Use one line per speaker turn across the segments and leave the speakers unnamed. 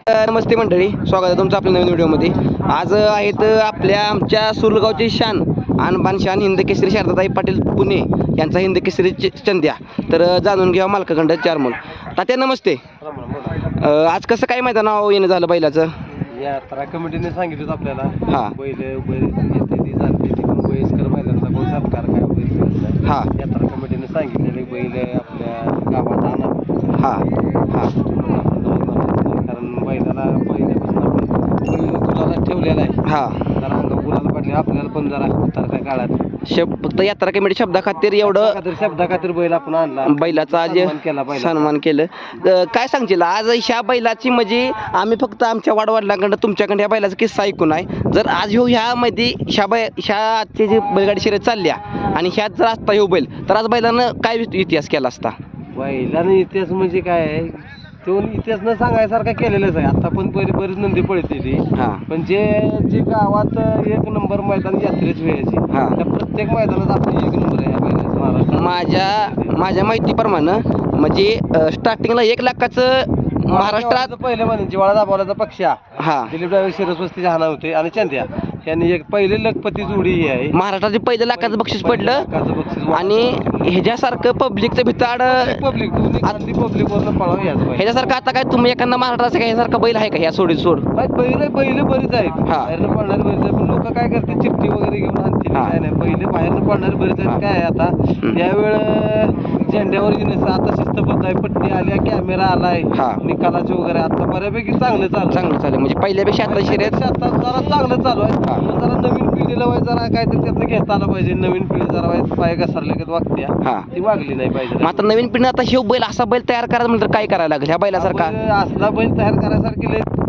नमस्ते मंडळी, स्वागत आहे तुमचं आपल्या नवीन व्हिडिओमध्ये. आज आहेत आमच्या सुरगावची शान आणबान शान हिंद केसरी शारदाताई पाटील पुणे यांचा हिंद केसरी चंद्या. तर जाणून घ्या मालकाखंड 4 मूल. तात्या नमस्ते. आज कसं काय मैदानावर येणं झालं बैलाचं?
यात्रा कमिटीने सांगितलं आपल्याला.
हां
वयस्कर बैलांचा कोण सत्कार काय होईल.
हां
यात्रा कमिटीने सांगितलेले बैल आपल्या गावात आणा.
हां
कारण बैलाला पहिल्यापासून आपण गुलाला ठेवलेला आहे.
हां
जरा अंगावर गुलाला पडले आपल्याला पण जरा उतरत्या काळात
फक्त यात्रा कमिटी शब्दा खातीर एवढं
शब्दा खातीर बैल आपण आणला,
बैलाचा आज सन्मान केलं. काय सांगशील आज ह्या बैलाची? म्हणजे आम्ही फक्त आमच्या वाडवडिलांकडं तुमच्याकडे ह्या बैलाचा किस्सा ऐकून आहे. जर आज ह्यामध्ये ह्या आजची जी बैलगाडी शर्यत चालल्या आणि ह्यात जर असता ह्यो बैल, तर आज बैलानं काय इतिहास केला असता?
बैलानं इतिहास म्हणजे काय आहे, तो इतिहास न सांगायसारखा केलेलाच आहे. आता पण बरीच नंदी पळते ती. पण जे गावात 1 नंबर मैदान यात्रेच व्हायची, त्या प्रत्येक मैदानात आपली 1 नंबर आहे बैलाचं महाराष्ट्रात.
माझ्या माहितीप्रमाणे म्हणजे स्टार्टिंगला 1 लाखाचं महाराष्ट्रात
पहिले म्हणजे जिवाळा दाबावल्याचा पक्षा दिलीप ड्रायव्हर शिरस्वस्ती जहाना होते आणि चंद्या यांनी एक पहिले लखपती जोडी ही आहे.
महाराष्ट्राचे पहिलं लाखाचं बक्षीस पडलं आणि ह्याच्यासारखं पब्लिकचं भिताड
पब्लिक वरनं पळावं
ह्याच्यासारखं आता काय तुम्ही एखादा महाराष्ट्राचा काय ह्यासारखा बैल आहे का ह्या सोड?
बैल बरीच आहेत, बाहेरनं पळणारे बरीच आहेत. पण लोक काय करतात, चिठ्ठी वगैरे घेऊन आणतील. काय नाही, पहिले बाहेरनं पळणारे बरीच आहेत. काय आता यावेळ झेंड्यावर येण्याचं आता शिस्तबद्ध आहे. पट्टी आली, कॅमेरा आलाय, निकालाचे वगैरे आता बऱ्यापैकी चांगलं चालू
म्हणजे पहिल्यापेक्षा आता शर्यत
आता जरा चांगलं चालू आहे. जरा नवीन पिढीला जरा काहीतरी त्यातनं घेता आलं पाहिजे. नवीन पिढी जरा पाय घसरल्या वागत्या, ती वागली नाही पाहिजे.
आता नवीन पिढी आता ह्यो बैल असा बैल तयार करायचा म्हणजे काय करायला लागेल ह्या बैलासारखा?
असला बैल तयार करायसारखी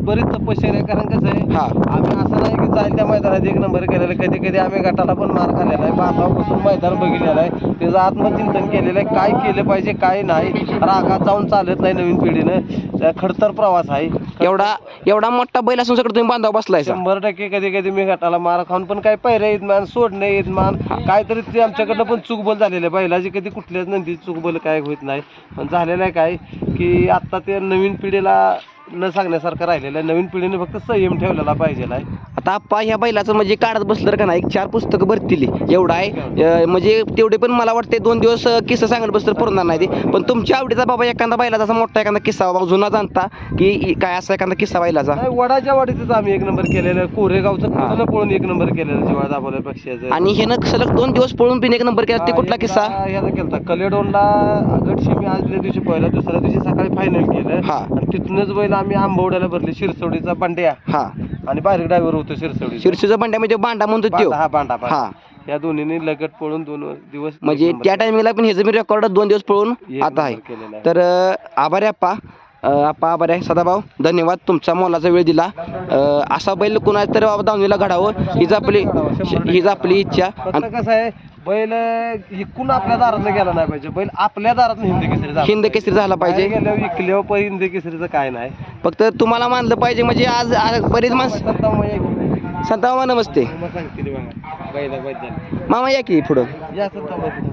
बरीच तपश्चर्या. कारण कसं आहे, आम्ही असं नाही की जाईल त्या मैदानात 1 नंबर केलेला. कधी कधी आम्ही गटाला पण मार खाल्लेला आहे, बांधापासून मैदान बघितलेलं आहे, त्याचं आत्मचिंतन केलेलं आहे. काय केलं पाहिजे काय नाही, रागात जाऊन चालत नाही नवीन पिढीनं. खडतर प्रवास आहे.
एवढा मोठा बैल असून सगळं तुम्ही बांधाव बसलाय?
100% कधी कधी मी गटाला मार खाऊन पण काय पहिल्या यजमान सोडणे यजमान काहीतरी ते आमच्याकडनं पण चूकबोल झालेलं आहे. बैलाची कधी कुठल्याच नंदी चूकबोल काय होत नाही. पण झालेलं आहे काय की आत्ता ते नवीन पिढीला न सांगण्यासारखं राहिलेलं आहे. नवीन पिढीने फक्त संयम ठेवलेला पाहिजे.
आता आप्पा ह्या बैलाचं म्हणजे काढत बसलं का नाही 4 पुस्तकं भरतील एवढं आहे. म्हणजे तेवढे पण मला वाटते 2 दिवस किस्सा सांगत बसलं पुरणार नाही ते. पण तुमच्या आवडीचा बाबा एखादा बैलाचा असा मोठा एखादा किस्सा बाबा जुना जाणता की काय असा एखादा किस्सा बैलाचा?
वडाच्या वाडीतच आम्ही 1 नंबर केलेलं. कोरेगावचं पळून 1 नंबर केलेलं जिवाळा दाबवल्या पक्षाचं.
आणि ह्यानं सलग 2 दिवस पळून पण 1 नंबर केला. ते कुठला किस्सा?
ह्यानं केला कलेडोनला गटशी मी आजल्या दिवशी पहिला, दुसऱ्या दिवशी सकाळी फायनल केलं. आणि तिथूनच बैल आम्ही आंबवड्याला भरले. शिरसोडीचा बांड्या आणि बारीक ड्रायव्हर होतो शिरसोडीचा बांड्या म्हणजे बांडा म्हणतो त्यो. बांडा या दोन्हीने लगट पळून 2 दिवस
म्हणजे त्या टायमिंगला पण ह्याचं मी रेकॉर्ड 2 दिवस पळून आता आहे. तर आभारी आप्पा आभारी आहे. सदाभाऊ धन्यवाद, तुमचा मोलाचा वेळ दिला. असा बैल कुणाच तरी बाबा दावणीला घडावं हीच आपली इच्छा.
आता कसं आहे, बैल इकून आपल्या दारातनं गेला नाही पाहिजे. बैल आपल्या दारातनं
हिंद केसरी झाला पाहिजे.
गेल्यावर इकल्यावर पण हिंद केसरीचं काय नाही,
फक्त तुम्हाला मानलं पाहिजे. म्हणजे आज बरीच माणसं. संता मामा नमस्ते. मामा या की पुढं.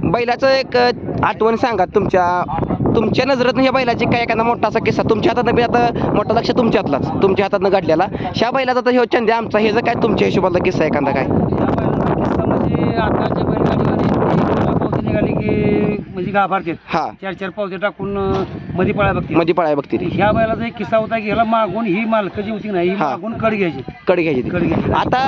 बैलाचं एक आठवण सांगा तुमच्या नजरेतनं ह्या बैलाची काय एखादा मोठा असा किस्सा तुमच्या हातानं बी. आता मोठा लक्ष तुमच्या हातातनं घडलेला ह्या बैलाचा तर ह्यो चंद्या आमचा, ह्याचं काय तुमच्या हिशोबातला किस्सा एखादा काय?
म्हणजे आताच्या बैलगाडी निघाली की म्हणजे घाबरतात. 4 पावते टाकून मध्ये पळाय बघते. ह्या बैलाचा एक किस्सा होता की ह्याला मागून ही मालक जी होती नाही, मागून कड घ्यायची.
आता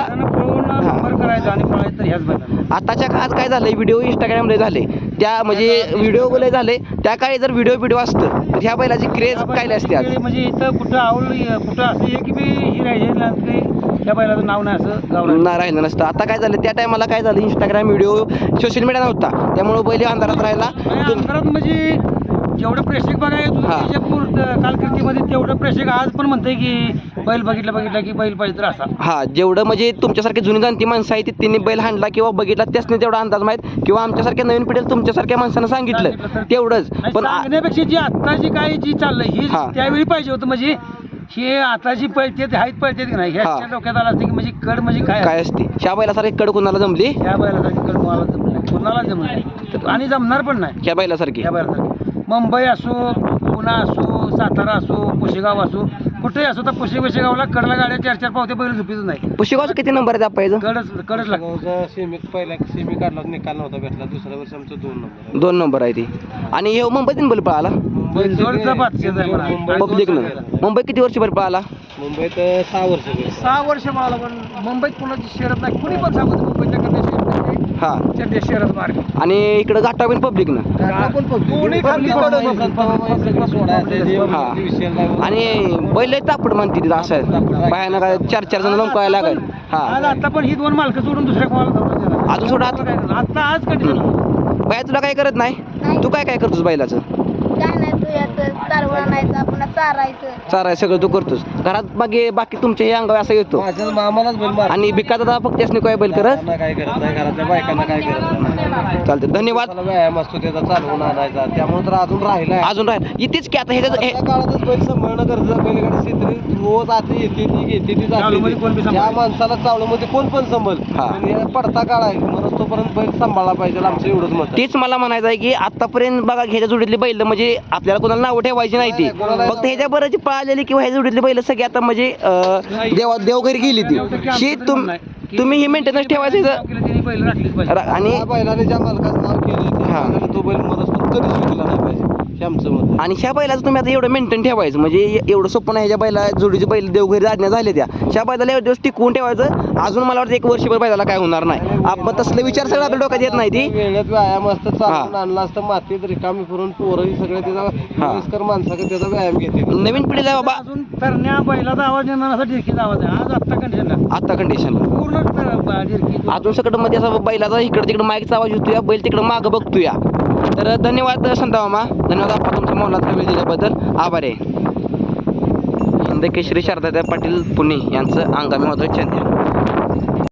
करायचं आणि पळायचं तर ह्याच बैलाला.
आताच्या काळात काय झालंय, व्हिडिओ इंस्टाग्रामला झाले, त्या म्हणजे व्हिडिओ बोले झाले. त्या काळी जर व्हिडिओ असतं तर ह्या बैलाची क्रेज काय असते आज?
म्हणजे इथं कुठं असं आहे की ही राहिजे त्या बैलाचं नाव नाही असं गावलं
राहिलं नसतं. आता काय झालं, त्या टायमाला काय झालं, इंस्टाग्राम व्हिडिओ सोशल मीडिया नव्हता, त्यामुळे बैल अंधारात राहिला.
म्हणजे जेवढं प्रेक्षक बघायचं कालकृतीमध्ये तेवढं प्रेक्षक आज पण म्हणतंय की बैल बघितला की बैल पाहिजे तर असा.
जेवढं म्हणजे तुमच्यासारखी जुनी जाणती माणसं आहे त्यांनी बैल हाणला किंवा बघितला त्यासने तेवढा अंदाज माहीत, किंवा आमच्यासारख्या नवीन पिढीला तुमच्यासारख्या माणसानं सांगितलं तेवढंच. पण
सांगण्यापेक्षा जी आत्ताची काय जी चाललंय ही त्यावेळी पाहिजे होतं. म्हणजे हे आताची पळते पळते की नाही, ह्या डोक्यात आलं असते की म्हणजे कड म्हणजे काय
असते. ह्या बैलासारखी कड कुणाला जमली?
ह्या बैलासारखी कड कुणाला जमली आणि जमणार पण नाही.
ह्या बैलासारखी
मुंबई असो, पुणे असो, सातारा असो, कुशेगाव असो, कुठे असो तर पुशे गावला कडला गाड्या 4-4 पावते बैल झुपीच नाही.
पुशेगावचा किती नंबर आहे आपल्याचं?
कडच लागतो.
सेमीत पहिल्या सेमी काढला निकाल नव्हता भेटला, दुसऱ्या वर्षी आमचं 2 नंबर
2 नंबर आहे ती. आणि हे मुंबईतून बैल पळाला पब्लिकनं. मुंबई किती वर्ष बैल पळाला?
मुंबईत 6 वर्ष
6 वर्ष पळाला. पण मुंबईत कोणाची शहरात नाही, कुणी पण सांगतो मुंबईच्या
हा
शहरात मार्ग.
आणि इकडं घाटा पण पब्लिकनं. आणि बैल तापड म्हणते तिथं असं बाहेर काय 4-4 जण लोकायला लागेल. हा
आता पण ही 2 मालकं सोडून दुसऱ्या कोणाला
अजून सोडा
आता आज कंडिशन.
बाया तुला काय करत नाही? तू काय करतोस बैलाचं?
काय नाही, तू याचं चारवं आणायचं, आपण चारायचं.
चाराय सगळं तू करतोस घरात. बाकी तुमच्या या अंगावर असं येतो.
माझ्या मामालाच बैल मार
आणि भिका दादा फक्त यासनी काय बैल करत
काय करत नाही, घरातल्या बायकांना काय करत नाही.
चालते. धन्यवाद.
त्याला व्यायाम असतो त्याचा चालवून आणायचा, त्यामुळे तर अजून राहिलाय.
अजून राहील इथेच की आता ह्याच्यात
त्या काळातच बैल सांभाळणं गरजेचं. बैलगाडी क्षेत्री रोज आता येते ती घेते ती
चावडीमध्ये कोण बी
जाते.
सांभाळेल.
त्या माणसाला चावडीमध्ये कोण पण संभल.
हा.
पण हे पडता काळ आहे, म्हणून तोपर्यंत बैल सांभाळला पाहिजे, आमचं एवढंच मत आहे.
तेच मला म्हणायचं आहे की आतापर्यंत बघा ह्याच्या जोडीतली बैल म्हणजे आपल्याला कोणाला नाव ठेवायची नाही ती. फक्त ह्याच्या बरोबर पळालेली किंवा ह्याच्या जोडीतली बैल सगळी आता म्हणजे देवघरी गेली ती. ही तुम्ही ही मेंटेनन्स ठेवायचं
बैल राखलीच पाहिजे.
आणि
त्या बैलाने ज्या मालकाचं नाव केलं त्या
हा.
मालकाने तो बैल मरस्तोवर कधीच विकला नाही पाहिजे, हे आमचं मत आहे.
आणि ह्या बैलाचं तुम्ही आता एवढं मेंटेन ठेवायचं म्हणजे एवढं सोपं नाही. ह्याच्या बैला जोडीचे बैल देवघरी आज्ञा झाले त्या ह्या बैलाला एवढे दिवस टिकवून ठेवायचं. अजून मला वाटतं 1 वर्षभर बैलाला काय होणार नाही. आपण तसले विचार सगळं आपल्या डोक्यात येत नाही ती.
वेळेत व्यायाम असतं, चालवून आणला असतं, मातीत रिकामी फिरून पोरही सगळे त्याचा वयस्कर माणसाकडे त्याचा व्यायाम घेते.
नवीन पिढीला बाबा
अजून तरण्या बैलाचा आवाज येणार असा ढिरकीचा आवाज आहे आज आत्ता कंडिशनला
आता कंडिशनला
पूर्ण ढिरकी.
अजून सगळं मध्ये असा बैलाचा इकडे तिकडे माईकचा आवाज होतोय, बैल तिकडे मागं बघतोय. तर धन्यवाद संता मामा, धन्यवाद आपण तुमच्या मोलाचा वेळ दिल्याबद्दल. आभार आहे. हिंद केसरी शारदाताई पाटील पुणे यांचं आंगामी महत्त्वाचं चॅनल.